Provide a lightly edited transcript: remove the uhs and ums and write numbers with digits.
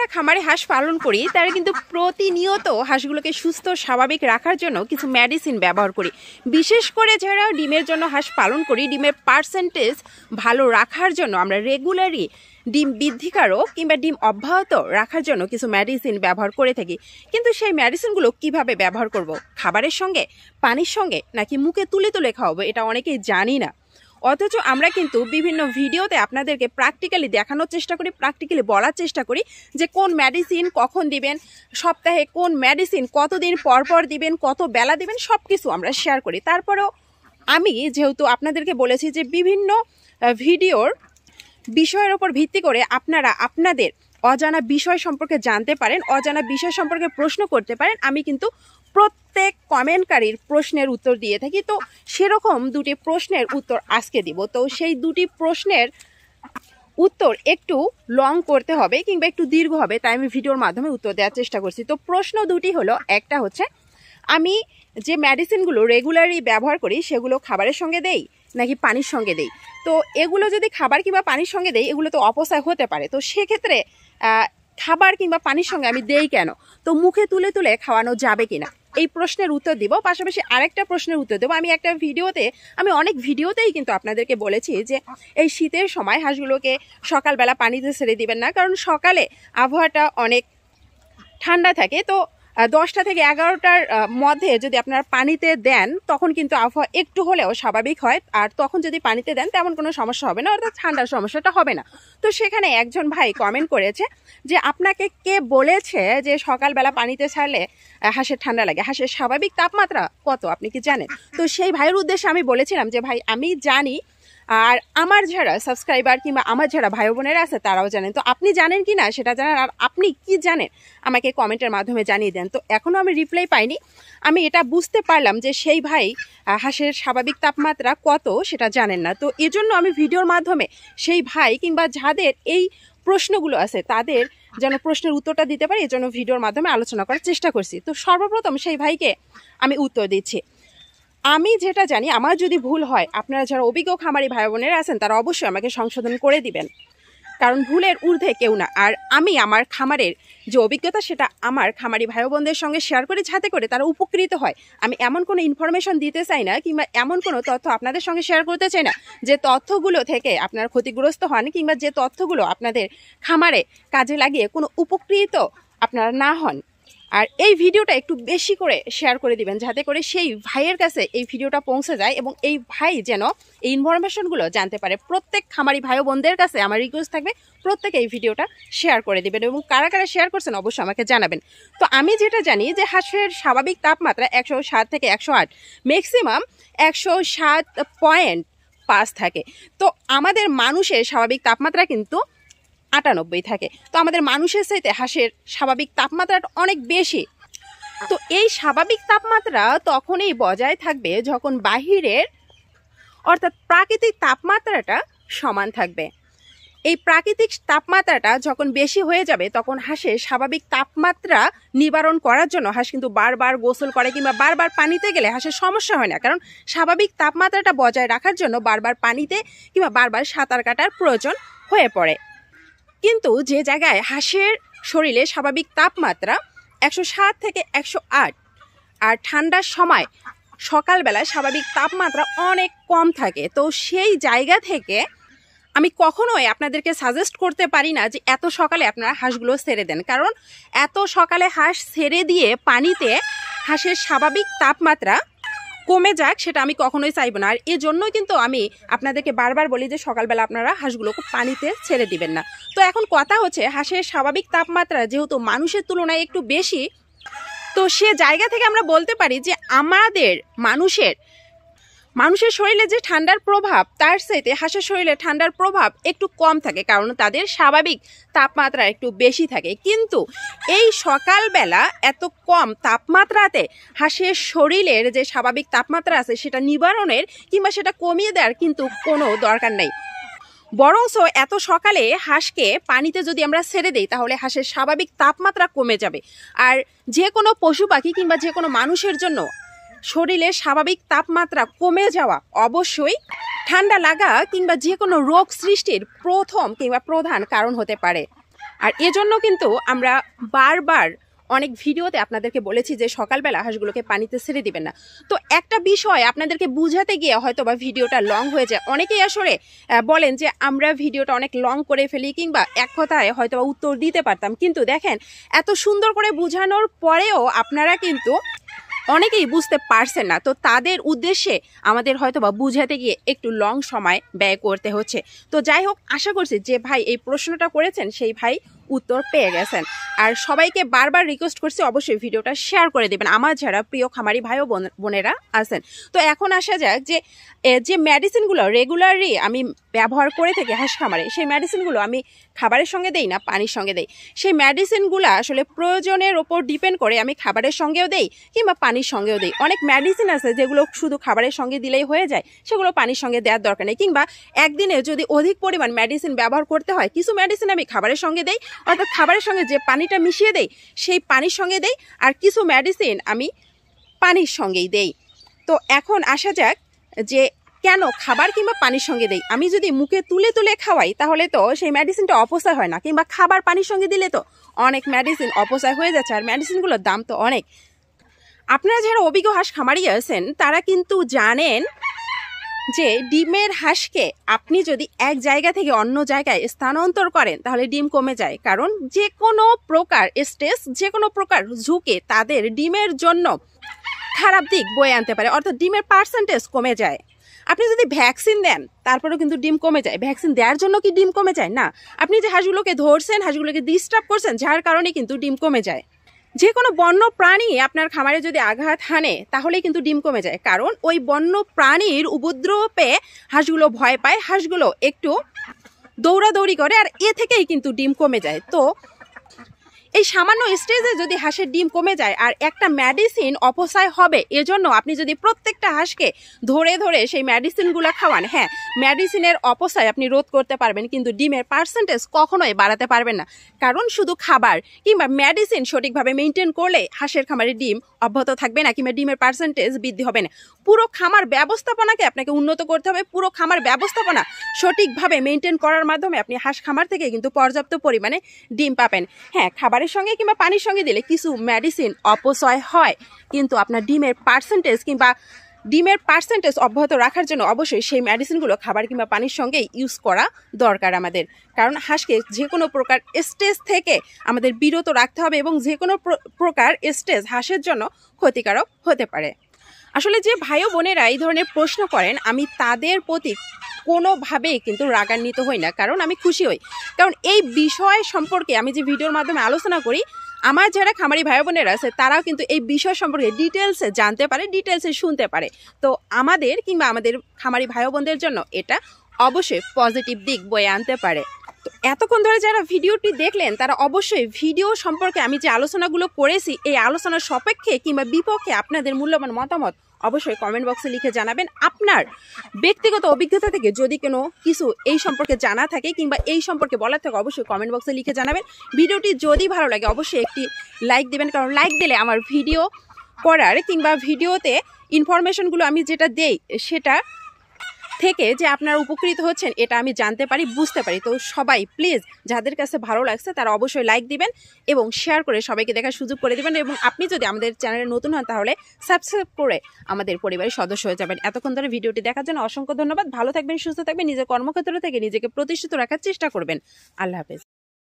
যারা খামারে হাঁস পালন করি তারা কিন্তু প্রতিনিয়ত হাঁসগুলোকে সুস্থ স্বাভাবিক রাখার জন্য কিছু মেডিসিন ব্যবহার করি। বিশেষ করে যারা ডিমের জন্য হাঁস পালন করি, ডিমের পার্সেন্টেজ ভালো রাখার জন্য আমরা রেগুলারই ডিম বৃদ্ধিকারক কিংবা ডিম অব্যাহত রাখার জন্য কিছু মেডিসিন ব্যবহার করে থাকি। কিন্তু সেই মেডিসিনগুলো কিভাবে ব্যবহার করব, খাবারের সঙ্গে, পানির সঙ্গে, নাকি মুখে তুলে তুলে খাওয়াবো, এটা অনেকেই জানি না। অথচ আমরা কিন্তু বিভিন্ন ভিডিওতে আপনাদেরকে প্র্যাকটিক্যালি দেখানোর চেষ্টা করি, প্র্যাকটিক্যালি বলার চেষ্টা করি যে কোন মেডিসিন কখন দিবেন, সপ্তাহে কোন মেডিসিন কতদিন পর পর দিবেন, কত বেলা দিবেন, সব কিছু আমরা শেয়ার করি। তারপরেও আমি যেহেতু আপনাদেরকে বলেছি যে বিভিন্ন ভিডিওর বিষয়ের ওপর ভিত্তি করে আপনারা আপনাদের অজানা বিষয় সম্পর্কে জানতে পারেন, অজানা বিষয় সম্পর্কে প্রশ্ন করতে পারেন, আমি কিন্তু প্রত্যেক কমেন্টকারীর প্রশ্নের উত্তর দিয়ে থাকি। তো সেরকম দুটি প্রশ্নের উত্তর আজকে দিব। তো সেই দুটি প্রশ্নের উত্তর একটু লং করতে হবে কিংবা একটু দীর্ঘ হবে, তাই আমি ভিডিওর মাধ্যমে উত্তর দেওয়ার চেষ্টা করছি। তো প্রশ্ন দুটি হলো, একটা হচ্ছে আমি যে মেডিসিনগুলো রেগুলারই ব্যবহার করি সেগুলো খাবারের সঙ্গে দেই নাকি পানির সঙ্গে দেই। তো এগুলো যদি খাবার কিংবা পানির সঙ্গে দেই, এগুলো তো অপচয় হতে পারে। তো সেক্ষেত্রে খাবার কিংবা পানির সঙ্গে আমি দেই কেন, তো মুখে তুলে তুলে খাওয়ানো যাবে কিনা, এই প্রশ্নের উত্তর দিব। পাশাপাশি আরেকটা প্রশ্নের উত্তর দেবো। আমি অনেক ভিডিওতেই কিন্তু আপনাদেরকে বলেছি যে এই শীতের সময় হাঁসগুলোকে সকালবেলা পানিতে ছেড়ে দিবেন না, কারণ সকালে আবহাওয়াটা অনেক ঠান্ডা থাকে। তো 10টা থেকে 11টার মধ্যে যদি আপনারা পানিতে দেন তখন কিন্তু আবহাওয়া একটু হলেও স্বাভাবিক হয়, আর তখন যদি পানিতে দেন তেমন কোনো সমস্যা হবে না, অর্থাৎ ঠান্ডার সমস্যাটা হবে না। তো সেখানে একজন ভাই কমেন্ট করেছে যে আপনাকে কে বলেছে যে সকালবেলা পানিতে ছাড়লে হাঁসের ঠান্ডা লাগে, হাঁসের স্বাভাবিক তাপমাত্রা কত আপনি কি জানেন? তো সেই ভাইয়ের উদ্দেশ্যে আমি বলেছিলাম যে ভাই আমি জানি, আর আমার যারা সাবস্ক্রাইবার কিংবা আমার যারা ভাই বোনেরা আছে তারাও জানেন। তো আপনি জানেন কি না সেটা জানেন, আর আপনি কি জানেন আমাকে কমেন্টের মাধ্যমে জানিয়ে দেন। তো এখনও আমি রিপ্লাই পাইনি। আমি এটা বুঝতে পারলাম যে সেই ভাই হাঁসের স্বাভাবিক তাপমাত্রা কত সেটা জানেন না। তো এজন্য আমি ভিডিওর মাধ্যমে সেই ভাই কিংবা যাদের এই প্রশ্নগুলো আছে তাদের যেন প্রশ্নের উত্তরটা দিতে পারি, এজন্য ভিডিওর মাধ্যমে আলোচনা করার চেষ্টা করছি। তো সর্বপ্রথম সেই ভাইকে আমি উত্তর দিচ্ছি। আমি যেটা জানি, আমার যদি ভুল হয়, আপনারা যারা অভিজ্ঞ খামারি ভাই বোনেরা আছেন তারা অবশ্যই আমাকে সংশোধন করে দিবেন, কারণ ভুলের ঊর্ধ্বে কেউ না। আর আমি আমার খামারের যে অভিজ্ঞতা সেটা আমার খামারি ভাই বোনদের সঙ্গে শেয়ার করি, যাতে করে তারা উপকৃত হয়। আমি এমন কোনো ইনফরমেশন দিতে চাই না কিংবা এমন কোনো তথ্য আপনাদের সঙ্গে শেয়ার করতে চাই না যে তথ্যগুলো থেকে আপনারা ক্ষতিগ্রস্ত হন কিংবা যে তথ্যগুলো আপনাদের খামারে কাজে লাগিয়ে কোনো উপকৃত আপনারা না হন। আর এই ভিডিওটা একটু বেশি করে শেয়ার করে দিবেন, যাতে করে সেই ভাইয়ের কাছে এই ভিডিওটা পৌঁছে যায় এবং এই ভাই যেন এই ইনফরমেশনগুলো জানতে পারে। প্রত্যেক খামারি ভাই বোনদের কাছে আমার রিকোয়েস্ট থাকবে প্রত্যেকে এই ভিডিওটা শেয়ার করে দিবেন এবং কারা কারা শেয়ার করছেন অবশ্যই আমাকে জানাবেন। তো আমি যেটা জানি যে হাঁসের স্বাভাবিক তাপমাত্রা 107 থেকে 108, ম্যাক্সিমাম 107.5 থাকে। তো আমাদের মানুষের স্বাভাবিক তাপমাত্রা কিন্তু 98 থাকে। তো আমাদের মানুষের চাইতে হাঁসের স্বাভাবিক তাপমাত্রাটা অনেক বেশি। তো এই স্বাভাবিক তাপমাত্রা তখনই বজায় থাকবে যখন বাহিরের অর্থাৎ প্রাকৃতিক তাপমাত্রাটা সমান থাকবে। এই প্রাকৃতিক তাপমাত্রাটা যখন বেশি হয়ে যাবে তখন হাঁসের স্বাভাবিক তাপমাত্রা নিবারণ করার জন্য হাঁস কিন্তু বারবার গোসল করে কিংবা বারবার পানিতে গেলে হাঁসের সমস্যা হয় না, কারণ স্বাভাবিক তাপমাত্রাটা বজায় রাখার জন্য বারবার পানিতে কিংবা বারবার সাঁতার কাটার প্রয়োজন হয়ে পড়ে। কিন্তু যে জায়গায় হাঁসের শরীরে স্বাভাবিক তাপমাত্রা 107 থেকে 108, আর ঠান্ডার সময় সকালবেলায় স্বাভাবিক তাপমাত্রা অনেক কম থাকে, তো সেই জায়গা থেকে আমি কখনোই আপনাদেরকে সাজেস্ট করতে পারি না যে এত সকালে আপনারা হাঁসগুলো ছেড়ে দেন, কারণ এত সকালে হাঁস ছেড়ে দিয়ে পানিতে হাঁসের স্বাভাবিক তাপমাত্রা কমে যাক সেটা আমি কখনোই চাইব না। আর এজন্যই কিন্তু আমি আপনাদেরকে বারবার বলি যে সকালবেলা আপনারা হাঁসগুলোকে পানিতে ছেড়ে দিবেন না। তো এখন কথা হচ্ছে হাঁসের স্বাভাবিক তাপমাত্রা যেহেতু মানুষের তুলনায় একটু বেশি, তো সে জায়গা থেকে আমরা বলতে পারি যে আমাদের মানুষের শরীরে যে ঠান্ডার প্রভাব তার চাইতে হাঁসের শরীরে ঠান্ডার প্রভাব একটু কম থাকে, কারণ তাদের স্বাভাবিক তাপমাত্রা একটু বেশি থাকে। কিন্তু এই সকালবেলা এত কম তাপমাত্রাতে হাঁসের শরীরের যে স্বাভাবিক তাপমাত্রা আছে সেটা নিবারণের কিংবা সেটা কমিয়ে দেওয়ার কিন্তু কোনো দরকার নেই। বরঞ্চ এত সকালে হাঁসকে পানিতে যদি আমরা ছেড়ে দিই তাহলে হাঁসের স্বাভাবিক তাপমাত্রা কমে যাবে। আর যে কোনো পশু পাখি কিংবা যে কোনো মানুষের জন্য শরীরের স্বাভাবিক তাপমাত্রা কমে যাওয়া অবশ্যই ঠান্ডা লাগা কিংবা যে কোনো রোগ সৃষ্টির প্রথম কিংবা প্রধান কারণ হতে পারে। আর এজন্য কিন্তু আমরা বারবার অনেক ভিডিওতে আপনাদেরকে বলেছি যে সকালবেলা হাঁসগুলোকে পানিতে ছেড়ে দিবেন না। তো একটা বিষয় আপনাদেরকে বুঝাতে গিয়ে হয়তো বা ভিডিওটা লং হয়ে যায়। অনেকেই আসলে বলেন যে আমরা ভিডিওটা অনেক লং করে ফেলি, কিংবা এক কথায় হয়তো বা উত্তর দিতে পারতাম, কিন্তু দেখেন এত সুন্দর করে বোঝানোর পরেও আপনারা কিন্তু অনেকেই বুঝতে পারছেন না। তো তাদের উদ্দেশ্যে আমাদের হয়তো বা বুঝাতে গিয়ে একটু লং সময় ব্যয় করতে হচ্ছে। তো যাই হোক, আশা করছি যে ভাই এই প্রশ্নটা করেছেন সেই ভাই উত্তর পেয়ে গেছেন। আর সবাইকে বারবার রিকোয়েস্ট করছি অবশ্যই ভিডিওটা শেয়ার করে দেবেন আমার যারা প্রিয় খামারি ভাই ও বোনেরা আছেন। তো এখন আসা যাক যে মেডিসিনগুলো রেগুলারলি আমি ব্যবহার করে থাকি হাঁস খামারে, সেই মেডিসিনগুলো আমি খাবারের সঙ্গে দেই না পানির সঙ্গে দেই। সেই মেডিসিনগুলো আসলে প্রয়োজনের ওপর ডিপেন্ড করে আমি খাবারের সঙ্গেও দেই কিংবা পানির সঙ্গেও দেই। অনেক মেডিসিন আছে যেগুলো শুধু খাবারের সঙ্গে দিলেই হয়ে যায়, সেগুলো পানির সঙ্গে দেওয়ার দরকার নেই। কিংবা একদিনে যদি অধিক পরিমাণ মেডিসিন ব্যবহার করতে হয়, কিছু মেডিসিন আমি খাবারের সঙ্গে দেই, অর্থাৎ খাবারের সঙ্গে যে পানিটা মিশিয়ে দেই সেই পানির সঙ্গে দেই, আর কিছু মেডিসিন আমি পানির সঙ্গেই দেই। তো এখন আসা যাক যে কেন খাবার কিংবা পানির সঙ্গে দেই। আমি যদি মুখে তুলে তুলে খাওয়াই তাহলে তো সেই মেডিসিনটা অপচয় হয় না, কিংবা খাবার পানির সঙ্গে দিলে তো অনেক মেডিসিন অপচয় হয়ে যাচ্ছে, আর মেডিসিনগুলোর দাম তো অনেক। আপনারা যারা অভিজ্ঞ হাঁস খামারি আছেন তারা কিন্তু জানেন যে ডিমের হাঁসকে আপনি যদি এক জায়গা থেকে অন্য জায়গায় স্থানান্তর করেন তাহলে ডিম কমে যায়। কারণ যে কোনো প্রকার স্ট্রেস, যে কোনো প্রকার ঝুঁকে তাদের ডিমের জন্য খারাপ দিক বয়ে আনতে পারে, অর্থাৎ ডিমের পার্সেন্টেজ কমে যায়। আপনি যদি ভ্যাকসিন দেন তারপরেও কিন্তু ডিম কমে যায়। ভ্যাকসিন দেওয়ার জন্য কি ডিম কমে যায়? না। আপনি যে হাঁসগুলোকে ধরছেন, হাঁসগুলোকে ডিস্টার্ব করছেন, যার কারণে কিন্তু ডিম কমে যায়। যে কোনো বন্য প্রাণী আপনার খামারে যদি আঘাত হানে তাহলেই কিন্তু ডিম কমে যায়। কারণ ওই বন্য প্রাণীর উপদ্রবে হাঁসগুলো ভয় পায়, হাঁসগুলো একটু দৌড়াদৌড়ি করে, আর এ থেকেই কিন্তু ডিম কমে যায়। তো এই সামান্য স্টেজে যদি হাঁসের ডিম কমে যায় আর একটা মেডিসিন অপচয় হবে, এজন্য আপনি যদি প্রত্যেকটা হাঁসকে ধরে ধরে সেই মেডিসিনগুলো খাওয়ান, হ্যাঁ মেডিসিনের অপচয় আপনি রোধ করতে পারবেন, কিন্তু ডিমের পার্সেন্টেজ কখনোই বাড়াতে পারবেন না। কারণ শুধু খাবার কিংবা মেডিসিন সঠিকভাবে মেনটেন করলে হাঁসের খামারের ডিম অব্যাহত থাকবে না, কিংবা ডিমের পার্সেন্টেজ বৃদ্ধি হবে না। পুরো খামার ব্যবস্থাপনাকে আপনাকে উন্নত করতে হবে। পুরো খামার ব্যবস্থাপনা সঠিকভাবে মেনটেন করার মাধ্যমে আপনি হাঁস খামার থেকে কিন্তু পর্যাপ্ত পরিমাণে ডিম পাবেন। হ্যাঁ, খাবারের সঙ্গে কিংবা পানির সঙ্গে দিলে কিছু মেডিসিন অপচয় হয়, কিন্তু আপনার ডিমের পার্সেন্টেজ অব্যাহত রাখার জন্য অবশ্যই সেই মেডিসিনগুলো খাবার কিংবা পানির সঙ্গে ইউজ করা দরকার আমাদের। কারণ হাঁসকে যে কোনো প্রকার স্ট্রেস থেকে আমাদের বিরত রাখতে হবে, এবং যে কোনো প্রকার স্ট্রেস হাঁসের জন্য ক্ষতিকারক হতে পারে। আসলে যে ভাই ও বোনেরা এই ধরনের প্রশ্ন করেন, আমি তাদের প্রতি কোনোভাবেই কিন্তু রাগান্বিত হই না, কারণ আমি খুশি হই। কারণ এই বিষয় সম্পর্কে আমি যে ভিডিওর মাধ্যমে আলোচনা করি, আমার যারা খামারি ভাই বোনেরা আছে তারাও কিন্তু এই বিষয় সম্পর্কে ডিটেলসে জানতে পারে, ডিটেলসে শুনতে পারে। তো আমাদের কিংবা আমাদের খামারি ভাই বোনদের জন্য এটা অবশ্যই পজিটিভ দিক বয়ে আনতে পারে। তো এতক্ষণ ধরে যারা ভিডিওটি দেখলেন তারা অবশ্যই ভিডিও সম্পর্কে আমি যে আলোচনাগুলো করেছি এই আলোচনার সপক্ষে কিংবা বিপক্ষে আপনাদের মূল্যবান মতামত অবশ্যই কমেন্ট বক্সে লিখে জানাবেন। আপনার ব্যক্তিগত অভিজ্ঞতা থেকে যদি কোনো কিছু এই সম্পর্কে জানা থাকে কিংবা এই সম্পর্কে বলার থাকে অবশ্যই কমেন্ট বক্সে লিখে জানাবেন। ভিডিওটি যদি ভালো লাগে অবশ্যই একটি লাইক দেবেন, কারণ লাইক দিলে আমার ভিডিও করার কিংবা ভিডিওতে ইনফরমেশনগুলো আমি যেটা দেই সেটা থেকে যে আপনারা উপকৃত হচ্ছেন এটা আমি জানতে পারি, বুঝতে পারি। তো সবাই প্লিজ যাদের কাছে ভালো লাগছে তারা অবশ্যই লাইক দিবেন এবং শেয়ার করে সবাইকে দেখার সুযোগ করে দেবেন। এবং আপনি যদি আমাদের চ্যানেলে নতুন হন তাহলে সাবস্ক্রাইব করে আমাদের পরিবারের সদস্য হয়ে যাবেন। এতক্ষণ ধরে ভিডিওটি দেখার জন্য অসংখ্য ধন্যবাদ। ভালো থাকবেন, সুস্থ থাকবেন, নিজের কর্মক্ষেত্র থেকে নিজেকে প্রতিষ্ঠিত রাখার চেষ্টা করবেন। আল্লাহ হাফেজ।